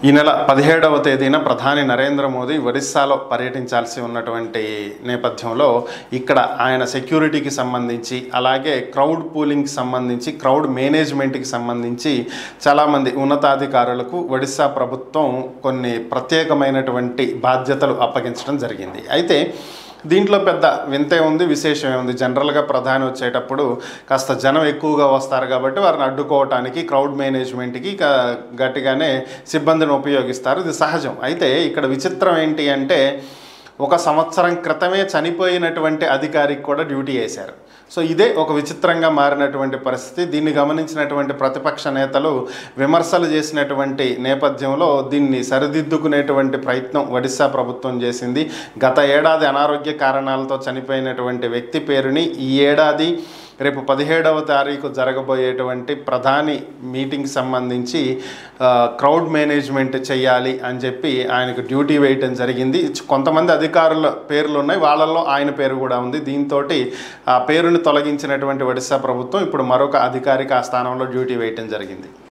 ఈ నెల 17వ తేదీన ప్రధాని నరేంద్ర మోదీ ఒరిస్సాలో పర్యటించాల్సి ఉన్నటువంటి నేపథ్యంలో ఇక్కడ ఆయన సెక్యూరిటీకి సంబంధించి అలాగే క్రౌడ్ పూలింగ్కి సంబంధించి క్రౌడ్ మేనేజ్మెంట్కి సంబంధించి చాలామంది ఉన్నతాధికారులకు ఒడిస్సా ప్రభుత్వం కొన్ని ప్రత్యేకమైనటువంటి బాధ్యతలు అప్పగించడం జరిగింది. అయితే దీంట్లో పెద్ద వింతే ఉంది, విశేషమే ఉంది. జనరల్గా ప్రధాని వచ్చేటప్పుడు కాస్త జనం ఎక్కువగా వస్తారు కాబట్టి వారిని అడ్డుకోవటానికి క్రౌడ్ మేనేజ్మెంట్కి గట్టిగానే సిబ్బందిని ఉపయోగిస్తారు, ఇది సహజం. అయితే ఇక్కడ విచిత్రం ఏంటి అంటే 1 సంవత్సరం క్రితమే చనిపోయినటువంటి అధికారికి కూడా డ్యూటీ వేశారు. సో ఇదే ఒక విచిత్రంగా మారినటువంటి పరిస్థితి. దీన్ని గమనించినటువంటి ప్రతిపక్ష నేతలు విమర్శలు చేసినటువంటి నేపథ్యంలో దీన్ని సరిదిద్దుకునేటువంటి ప్రయత్నం ఒడిస్సా ప్రభుత్వం చేసింది. గత ఏడాది అనారోగ్య కారణాలతో చనిపోయినటువంటి వ్యక్తి పేరుని ఈ ఏడాది రేపు 17వ తారీఖు జరగబోయేటువంటి ప్రధాని మీటింగ్కి సంబంధించి క్రౌడ్ మేనేజ్మెంట్ చేయాలి అని చెప్పి ఆయనకు డ్యూటీ వేయటం జరిగింది. కొంతమంది అధికారుల పేర్లు ఉన్నాయి, వాళ్ళల్లో ఆయన పేరు కూడా ఉంది. దీంతో ఆ పేరుని తొలగించినటువంటి ఒడిస్సా ప్రభుత్వం ఇప్పుడు మరొక అధికారికి ఆ స్థానంలో డ్యూటీ వేయటం జరిగింది.